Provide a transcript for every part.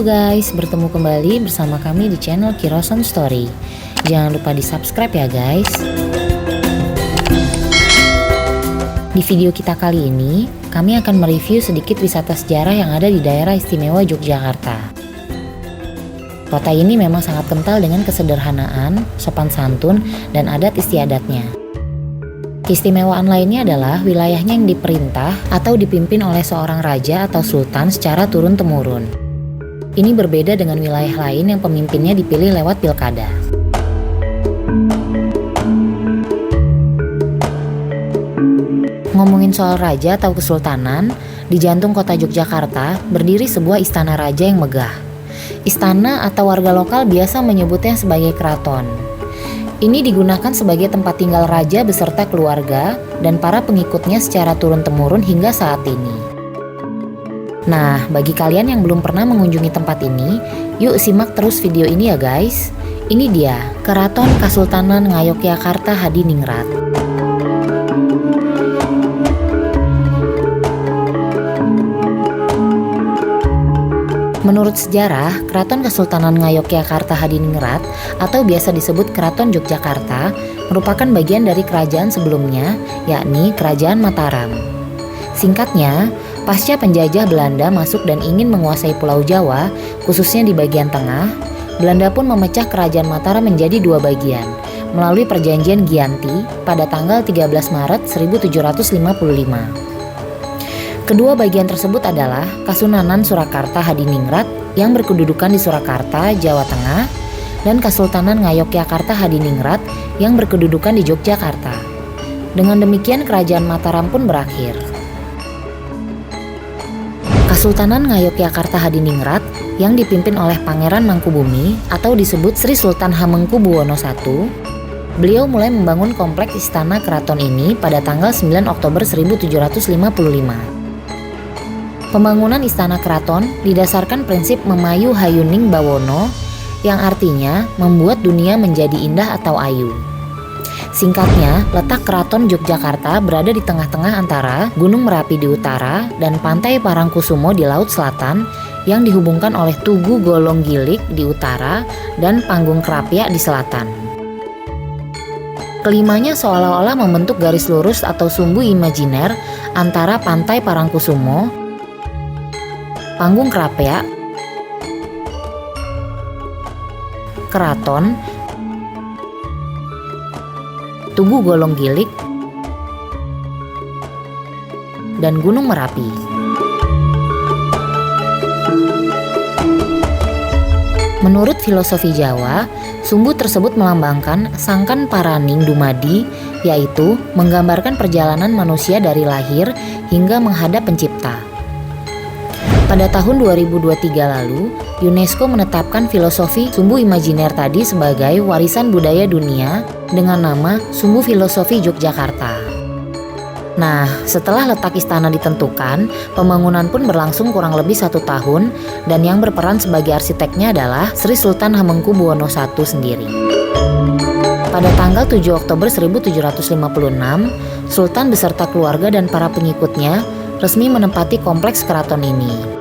Halo guys, bertemu kembali bersama kami di channel Kirosan Story. Jangan lupa di subscribe ya guys. Di video kita kali ini, kami akan mereview sedikit wisata sejarah yang ada di daerah istimewa Yogyakarta. Kota ini memang sangat kental dengan kesederhanaan, sopan santun, dan adat istiadatnya. Keistimewaan lainnya adalah wilayahnya yang diperintah atau dipimpin oleh seorang raja atau sultan secara turun-temurun. Ini berbeda dengan wilayah lain yang pemimpinnya dipilih lewat pilkada. Ngomongin soal raja atau kesultanan, di jantung kota Yogyakarta berdiri sebuah istana raja yang megah. Istana atau warga lokal biasa menyebutnya sebagai keraton. Ini digunakan sebagai tempat tinggal raja beserta keluarga dan para pengikutnya secara turun-temurun hingga saat ini. Nah, bagi kalian yang belum pernah mengunjungi tempat ini, yuk simak terus video ini ya guys. Ini dia, Keraton Kasultanan Ngayogyakarta Hadiningrat. Menurut sejarah, Keraton Kasultanan Ngayogyakarta Hadiningrat atau biasa disebut Keraton Yogyakarta merupakan bagian dari kerajaan sebelumnya, yakni Kerajaan Mataram. Singkatnya, pasca penjajah Belanda masuk dan ingin menguasai Pulau Jawa, khususnya di bagian tengah, Belanda pun memecah Kerajaan Mataram menjadi dua bagian, melalui Perjanjian Giyanti pada tanggal 13 Maret 1755. Kedua bagian tersebut adalah Kasunanan Surakarta Hadiningrat yang berkedudukan di Surakarta, Jawa Tengah, dan Kasultanan Ngayogyakarta Hadiningrat yang berkedudukan di Yogyakarta. Dengan demikian Kerajaan Mataram pun berakhir. Kasultanan Ngayogyakarta Hadiningrat yang dipimpin oleh Pangeran Mangkubumi atau disebut Sri Sultan Hamengkubuwono I, beliau mulai membangun kompleks istana keraton ini pada tanggal 9 Oktober 1755. Pembangunan istana keraton didasarkan prinsip Memayu Hayuning Bawono yang artinya membuat dunia menjadi indah atau ayu. Singkatnya, letak Keraton Yogyakarta berada di tengah-tengah antara Gunung Merapi di utara dan Pantai Parangkusumo di laut selatan yang dihubungkan oleh Tugu Golong Gilik di utara dan Panggung Krapyak di selatan. Kelimanya seolah-olah membentuk garis lurus atau sumbu imajiner antara Pantai Parangkusumo, Panggung Krapyak, Keraton, Tugu Golong Gilik, dan Gunung Merapi. Menurut filosofi Jawa, sumbu tersebut melambangkan Sangkan Paraning Dumadi, yaitu menggambarkan perjalanan manusia dari lahir hingga menghadap pencipta. Pada tahun 2023 lalu, UNESCO menetapkan filosofi sumbu imajiner tadi sebagai warisan budaya dunia dengan nama Sumbu Filosofi Yogyakarta. Nah, setelah letak istana ditentukan, pembangunan pun berlangsung kurang lebih 1 tahun dan yang berperan sebagai arsiteknya adalah Sri Sultan Hamengkubuwono I sendiri. Pada tanggal 7 Oktober 1756, Sultan beserta keluarga dan para pengikutnya resmi menempati kompleks keraton ini.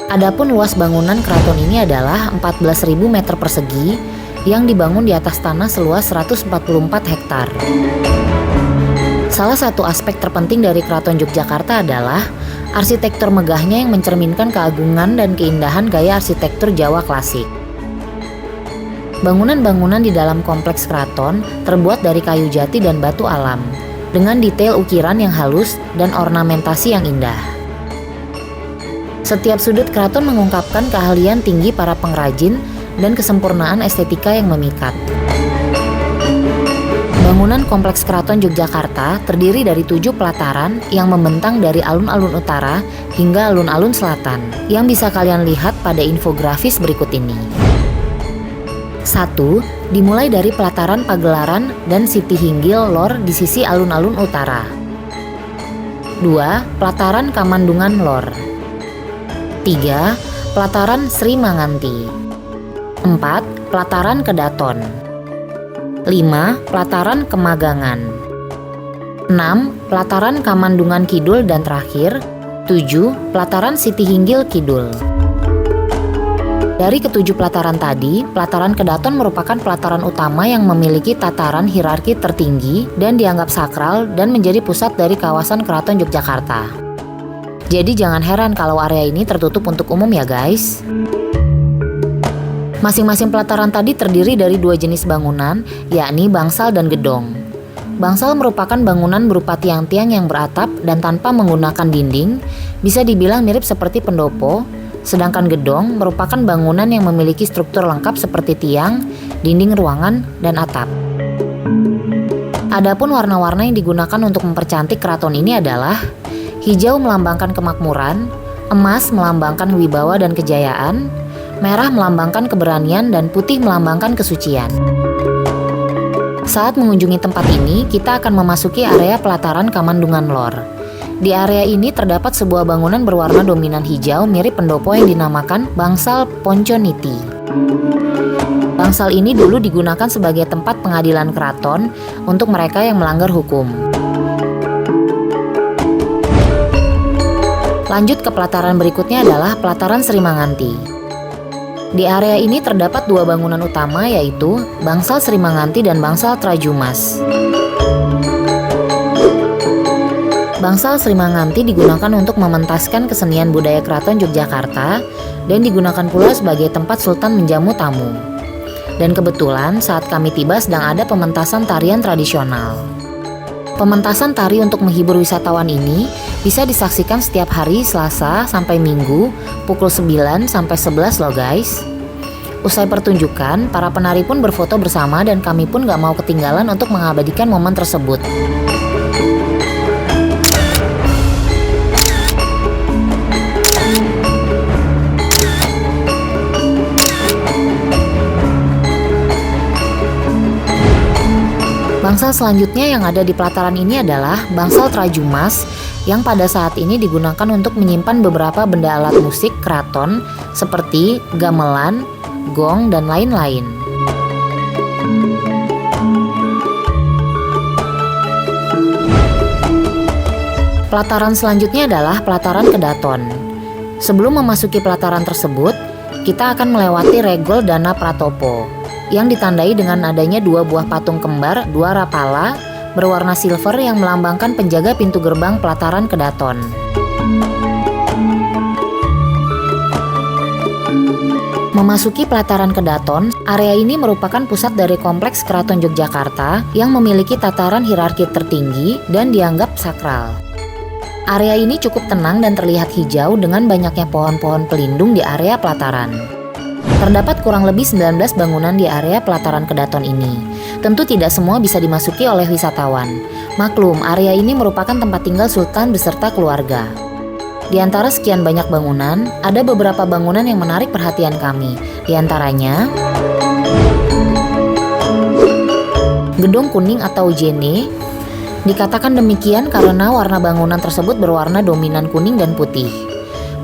Adapun luas bangunan keraton ini adalah 14.000 meter persegi yang dibangun di atas tanah seluas 144 hektar. Salah satu aspek terpenting dari Keraton Yogyakarta adalah arsitektur megahnya yang mencerminkan keagungan dan keindahan gaya arsitektur Jawa klasik. Bangunan-bangunan di dalam kompleks keraton terbuat dari kayu jati dan batu alam, dengan detail ukiran yang halus dan ornamentasi yang indah. Setiap sudut keraton mengungkapkan keahlian tinggi para pengrajin dan kesempurnaan estetika yang memikat. Bangunan kompleks Keraton Yogyakarta terdiri dari 7 pelataran yang membentang dari alun-alun utara hingga alun-alun selatan, yang bisa kalian lihat pada infografis berikut ini. 1. Dimulai dari pelataran Pagelaran dan Siti Hinggil Lor di sisi alun-alun utara. 2. Pelataran Kamandungan Lor. 3. Pelataran Sri Manganti. 4. Pelataran Kedaton. 5. Pelataran Kemagangan. 6. Pelataran Kamandungan Kidul dan terakhir 7. Pelataran Siti Hinggil Kidul. Dari ketujuh pelataran tadi, pelataran Kedaton merupakan pelataran utama yang memiliki tataran hierarki tertinggi dan dianggap sakral dan menjadi pusat dari kawasan Keraton Yogyakarta. Jadi jangan heran kalau area ini tertutup untuk umum ya guys. Masing-masing pelataran tadi terdiri dari dua jenis bangunan, yakni bangsal dan gedong. Bangsal merupakan bangunan berupa tiang-tiang yang beratap dan tanpa menggunakan dinding, bisa dibilang mirip seperti pendopo. Sedangkan gedong merupakan bangunan yang memiliki struktur lengkap seperti tiang, dinding ruangan, dan atap. Adapun warna-warna yang digunakan untuk mempercantik keraton ini adalah hijau melambangkan kemakmuran, emas melambangkan wibawa dan kejayaan, merah melambangkan keberanian, dan putih melambangkan kesucian. Saat mengunjungi tempat ini, kita akan memasuki area pelataran Kamandungan Lor. Di area ini terdapat sebuah bangunan berwarna dominan hijau mirip pendopo yang dinamakan Bangsal Ponconiti. Bangsal ini dulu digunakan sebagai tempat pengadilan keraton untuk mereka yang melanggar hukum. Lanjut ke pelataran berikutnya adalah pelataran Sri Manganti. Di area ini terdapat dua bangunan utama yaitu Bangsal Sri Manganti dan Bangsal Trajumas. Bangsal Sri Manganti digunakan untuk mementaskan kesenian budaya Keraton Yogyakarta dan digunakan pula sebagai tempat Sultan menjamu tamu. Dan kebetulan saat kami tiba sedang ada pementasan tarian tradisional. Pementasan tari untuk menghibur wisatawan ini bisa disaksikan setiap hari Selasa sampai Minggu pukul 9 sampai 11 loh guys. Usai pertunjukan, para penari pun berfoto bersama dan kami pun gak mau ketinggalan untuk mengabadikan momen tersebut. Bangsal selanjutnya yang ada di pelataran ini adalah Bangsal Trajumas yang pada saat ini digunakan untuk menyimpan beberapa benda alat musik keraton seperti gamelan, gong, dan lain-lain. Pelataran selanjutnya adalah pelataran Kedaton. Sebelum memasuki pelataran tersebut, kita akan melewati Regol Dana Pratopo yang ditandai dengan adanya dua buah patung kembar dua rapala berwarna silver yang melambangkan penjaga pintu gerbang pelataran Kedaton. Memasuki pelataran Kedaton, area ini merupakan pusat dari kompleks Keraton Yogyakarta yang memiliki tataran hierarki tertinggi dan dianggap sakral. Area ini cukup tenang dan terlihat hijau dengan banyaknya pohon-pohon pelindung di area pelataran. Terdapat kurang lebih 19 bangunan di area pelataran Kedaton ini. Tentu tidak semua bisa dimasuki oleh wisatawan. Maklum, area ini merupakan tempat tinggal Sultan beserta keluarga. Di antara sekian banyak bangunan, ada beberapa bangunan yang menarik perhatian kami. Di antaranya Gedung Kuning atau Jene. Dikatakan demikian karena warna bangunan tersebut berwarna dominan kuning dan putih.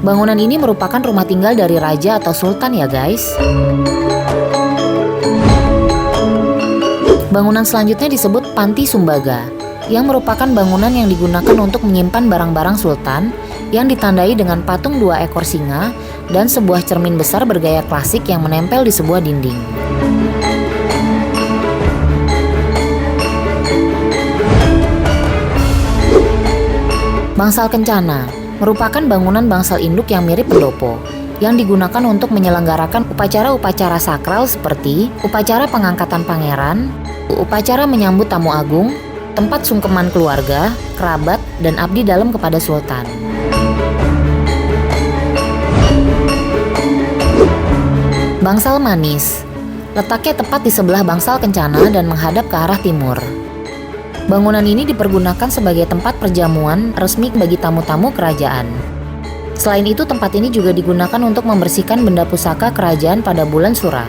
Bangunan ini merupakan rumah tinggal dari raja atau sultan ya guys. Bangunan selanjutnya disebut Panti Sumbaga, yang merupakan bangunan yang digunakan untuk menyimpan barang-barang sultan yang ditandai dengan patung dua ekor singa dan sebuah cermin besar bergaya klasik yang menempel di sebuah dinding. Bangsal Kencana merupakan bangunan bangsal induk yang mirip pendopo, yang digunakan untuk menyelenggarakan upacara-upacara sakral seperti upacara pengangkatan pangeran, upacara menyambut tamu agung, tempat sungkeman keluarga, kerabat, dan abdi dalam kepada sultan. Bangsal Manis letaknya tepat di sebelah Bangsal Kencana dan menghadap ke arah timur. Bangunan ini dipergunakan sebagai tempat perjamuan resmi bagi tamu-tamu kerajaan. Selain itu, tempat ini juga digunakan untuk membersihkan benda pusaka kerajaan pada bulan Sura.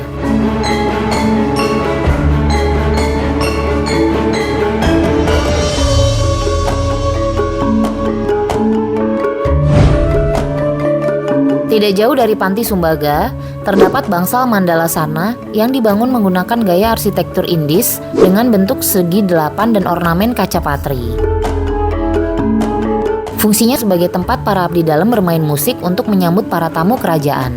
Tidak jauh dari Panti Sumbaga, terdapat Bangsal Mandalasana yang dibangun menggunakan gaya arsitektur Indis dengan bentuk segi 8 dan ornamen kaca patri. Fungsinya sebagai tempat para abdi dalam bermain musik untuk menyambut para tamu kerajaan.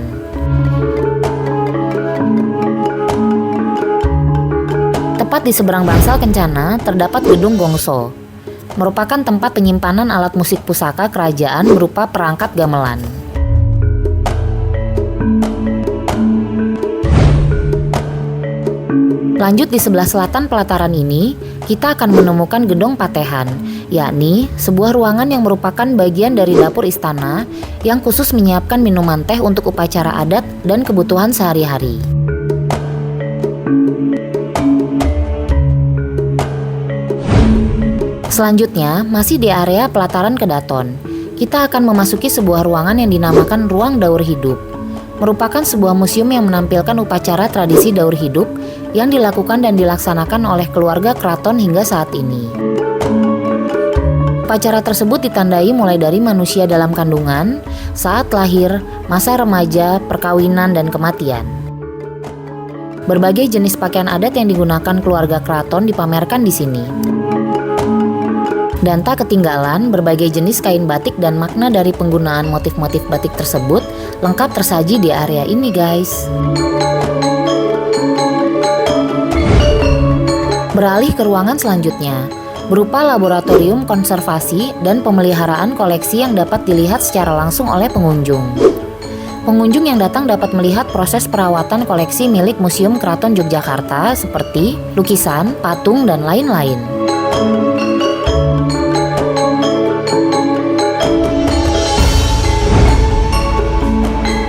Tepat di seberang Bangsal Kencana terdapat Gedung Gongso, merupakan tempat penyimpanan alat musik pusaka kerajaan berupa perangkat gamelan. Lanjut di sebelah selatan pelataran ini, kita akan menemukan Gedung Patehan, yakni sebuah ruangan yang merupakan bagian dari dapur istana yang khusus menyiapkan minuman teh untuk upacara adat dan kebutuhan sehari-hari. Selanjutnya, masih di area pelataran Kedaton, kita akan memasuki sebuah ruangan yang dinamakan Ruang Daur Hidup, merupakan sebuah museum yang menampilkan upacara tradisi daur hidup yang dilakukan dan dilaksanakan oleh keluarga keraton hingga saat ini. Upacara tersebut ditandai mulai dari manusia dalam kandungan, saat lahir, masa remaja, perkawinan, dan kematian. Berbagai jenis pakaian adat yang digunakan keluarga keraton dipamerkan di sini. Dan tak ketinggalan, berbagai jenis kain batik dan makna dari penggunaan motif-motif batik tersebut lengkap tersaji di area ini, guys. Beralih ke ruangan selanjutnya, berupa laboratorium konservasi dan pemeliharaan koleksi yang dapat dilihat secara langsung oleh pengunjung. Pengunjung yang datang dapat melihat proses perawatan koleksi milik Museum Keraton Yogyakarta seperti lukisan, patung, dan lain-lain.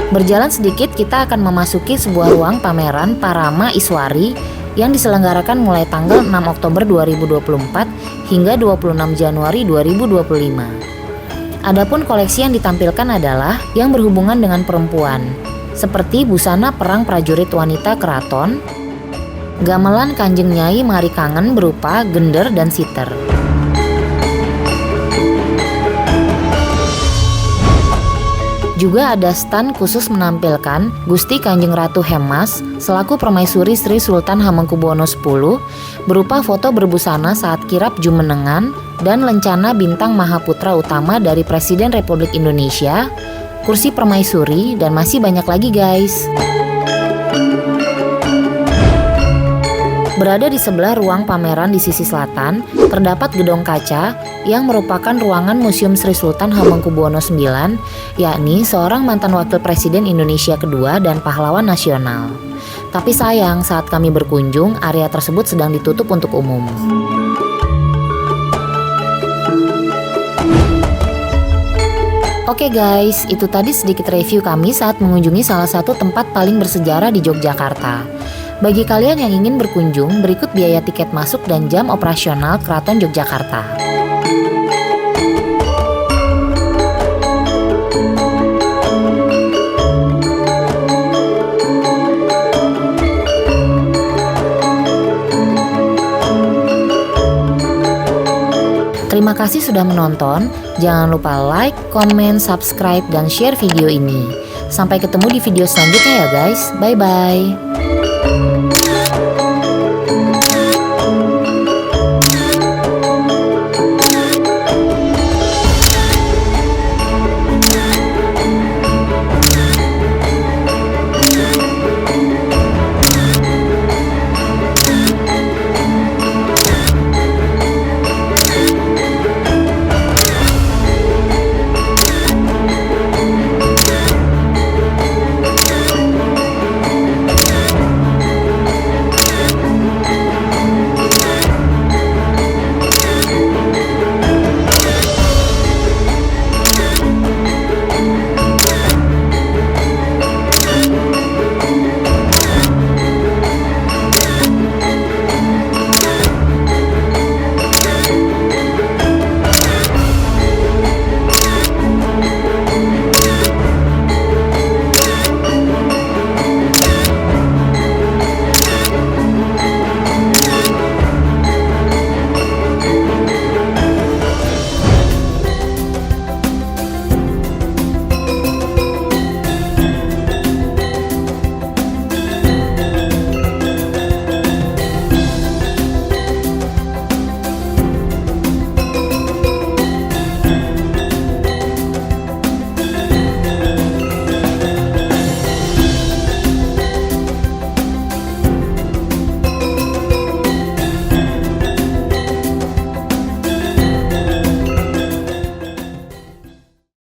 Berjalan sedikit, kita akan memasuki sebuah ruang pameran Parama Iswari yang diselenggarakan mulai tanggal 6 Oktober 2024 hingga 26 Januari 2025. Adapun koleksi yang ditampilkan adalah yang berhubungan dengan perempuan, seperti busana perang prajurit wanita keraton, gamelan Kanjeng Nyai Mari Kangen berupa gender dan siter. Juga ada stand khusus menampilkan Gusti Kanjeng Ratu Hemas selaku Permaisuri Sri Sultan Hamengkubuwono X berupa foto berbusana saat kirap Jumenengan dan lencana bintang Mahaputra Utama dari Presiden Republik Indonesia, kursi Permaisuri, dan masih banyak lagi, guys. Berada di sebelah ruang pameran di sisi selatan, terdapat Gedung Kaca yang merupakan ruangan Museum Sri Sultan Hamengkubuwono IX, yakni seorang mantan wakil presiden Indonesia kedua dan pahlawan nasional. Tapi sayang, saat kami berkunjung, area tersebut sedang ditutup untuk umum. Oke guys, itu tadi sedikit review kami saat mengunjungi salah satu tempat paling bersejarah di Yogyakarta. Bagi kalian yang ingin berkunjung, berikut biaya tiket masuk dan jam operasional Keraton Yogyakarta. Terima kasih sudah menonton. Jangan lupa like, komen, subscribe, dan share video ini. Sampai ketemu di video selanjutnya ya guys. Bye-bye.